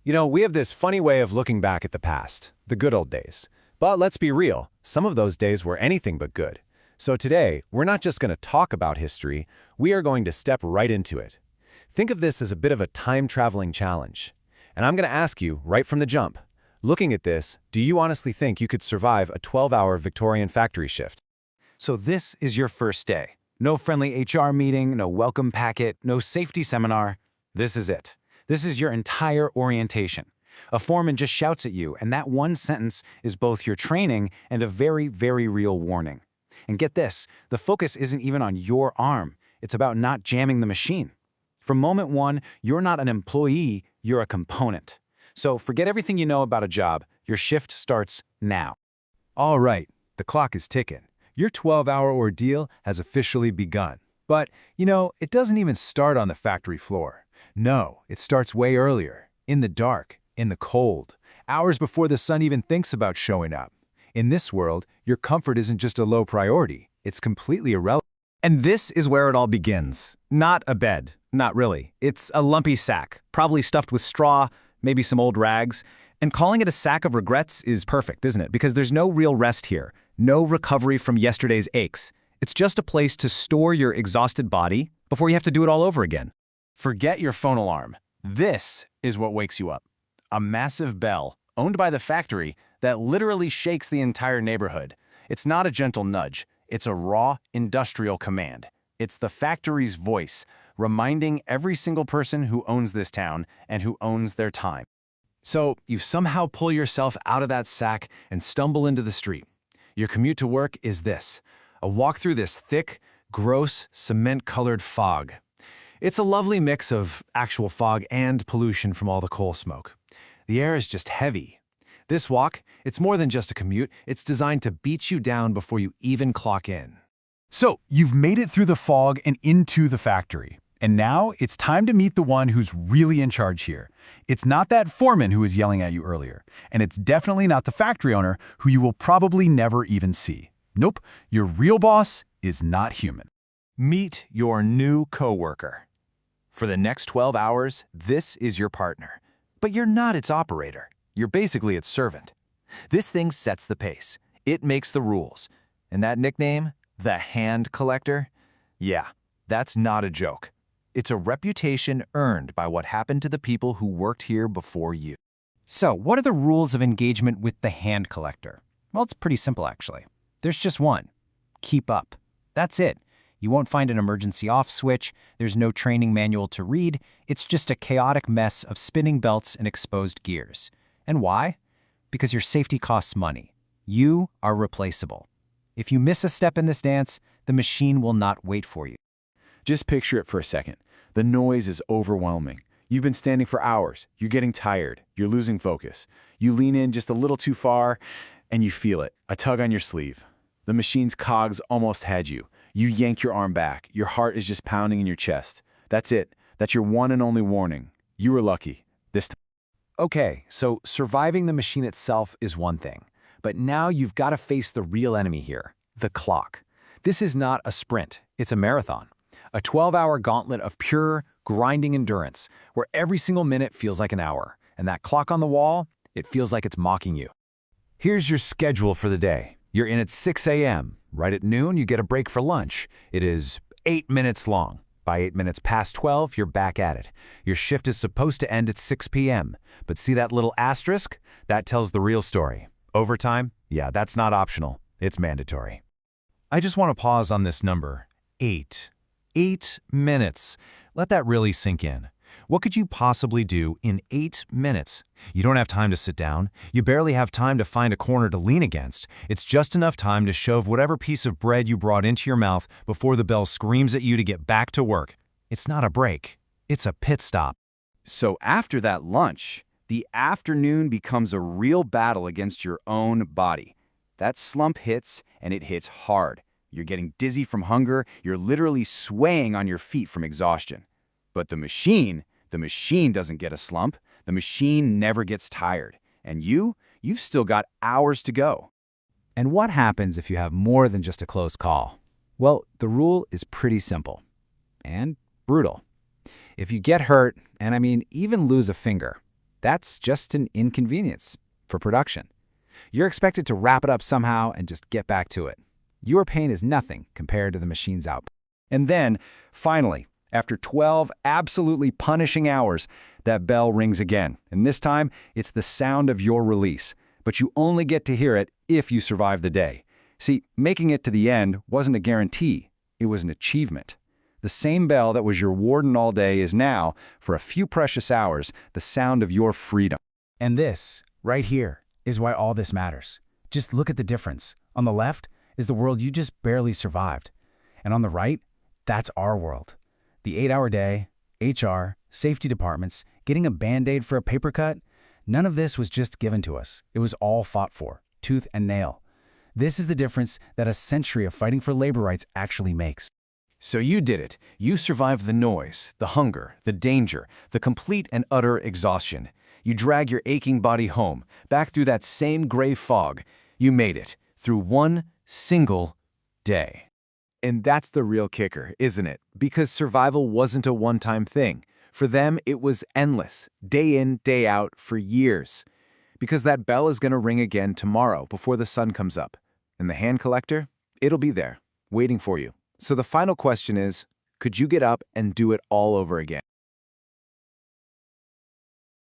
We have this funny way of looking back at the past, the good old days. But let's be real, some of those days were anything but good. So today, we're not just going to talk about history, we are going to step right into it. Think of this as a bit of a time-traveling challenge. And I'm going to ask you, right from the jump, looking at this, do you honestly think you could survive a 12-hour Victorian factory shift? So this is your first day. No friendly HR meeting, no welcome packet, no safety seminar. This is it. This is your entire orientation. A foreman just shouts at you, and that one sentence is both your training and a very, very real warning. And get this, the focus isn't even on your arm. It's about not jamming the machine. From moment one, you're not an employee, you're a component. So forget everything you know about a job. Your shift starts now. All right, the clock is ticking. Your 12-hour ordeal has officially begun. But, it doesn't even start on the factory floor. No, it starts way earlier, in the dark, in the cold, hours before the sun even thinks about showing up. In this world, your comfort isn't just a low priority, it's completely irrelevant. And this is where it all begins. Not a bed, not really. It's a lumpy sack, probably stuffed with straw, maybe some old rags. And calling it a sack of regrets is perfect, isn't it? Because there's no real rest here, no recovery from yesterday's aches. It's just a place to store your exhausted body before you have to do it all over again. Forget your phone alarm. This is what wakes you up. A massive bell, owned by the factory, that literally shakes the entire neighborhood. It's not a gentle nudge. It's a raw, industrial command. It's the factory's voice, reminding every single person who owns this town and who owns their time. So you somehow pull yourself out of that sack and stumble into the street. Your commute to work is this: a walk through this thick, gross, cement-colored fog. It's a lovely mix of actual fog and pollution from all the coal smoke. The air is just heavy. This walk, it's more than just a commute, it's designed to beat you down before you even clock in. So, you've made it through the fog and into the factory. And now, it's time to meet the one who's really in charge here. It's not that foreman who was yelling at you earlier. And it's definitely not the factory owner who you will probably never even see. Nope, your real boss is not human. Meet your new coworker. For the next 12 hours, this is your partner. But you're not its operator. You're basically its servant. This thing sets the pace. It makes the rules. And that nickname, the Hand Collector? Yeah, that's not a joke. It's a reputation earned by what happened to the people who worked here before you. So, what are the rules of engagement with the Hand Collector? Well, it's pretty simple, actually. There's just one. Keep up. That's it. You won't find an emergency off switch. There's no training manual to read. It's just a chaotic mess of spinning belts and exposed gears. And why? Because your safety costs money. You are replaceable. If you miss a step in this dance, the machine will not wait for you. Just picture it for a second. The noise is overwhelming. You've been standing for hours. You're getting tired. You're losing focus. You lean in just a little too far, and you feel it, a tug on your sleeve. The machine's cogs almost had you. You yank your arm back. Your heart is just pounding in your chest. That's it. That's your one and only warning. You were lucky. This time. Okay, so surviving the machine itself is one thing. But now you've got to face the real enemy here, the clock. This is not a sprint. It's a marathon. A 12-hour gauntlet of pure, grinding endurance, where every single minute feels like an hour. And that clock on the wall, it feels like it's mocking you. Here's your schedule for the day. You're in at 6 a.m. Right at noon, you get a break for lunch. It is 8 minutes long. By 8 minutes past 12, you're back at it. Your shift is supposed to end at 6 p.m. But see that little asterisk? That tells the real story. Overtime? Yeah, that's not optional. It's mandatory. I just want to pause on this number, 8. 8 minutes. Let that really sink in. What could you possibly do in 8 minutes? You don't have time to sit down. You barely have time to find a corner to lean against. It's just enough time to shove whatever piece of bread you brought into your mouth before the bell screams at you to get back to work. It's not a break. It's a pit stop. So after that lunch, the afternoon becomes a real battle against your own body. That slump hits, and it hits hard. You're getting dizzy from hunger. You're literally swaying on your feet from exhaustion. But the machine doesn't get a slump. The machine never gets tired. And you've still got hours to go. And what happens if you have more than just a close call? Well, the rule is pretty simple and brutal. If you get hurt, and I mean even lose a finger, That's just an inconvenience for production. You're expected to wrap it up somehow and just get back to it. Your pain is nothing compared to the machine's output. And then, finally, after 12 absolutely punishing hours, that bell rings again. And this time, it's the sound of your release. But you only get to hear it if you survive the day. See, making it to the end wasn't a guarantee. It was an achievement. The same bell that was your warden all day is now, for a few precious hours, the sound of your freedom. And this, right here, is why all this matters. Just look at the difference. On the left is the world you just barely survived. And on the right, that's our world. The 8-hour day, HR, safety departments, getting a Band-Aid for a paper cut, none of this was just given to us. It was all fought for, tooth and nail. This is the difference that a century of fighting for labor rights actually makes. So you did it. You survived the noise, the hunger, the danger, the complete and utter exhaustion. You drag your aching body home, back through that same gray fog. You made it, through one single day. And that's the real kicker, isn't it? Because survival wasn't a one-time thing. For them, it was endless, day in, day out, for years. Because that bell is going to ring again tomorrow before the sun comes up. And the hand collector, it'll be there, waiting for you. So the final question is, could you get up and do it all over again?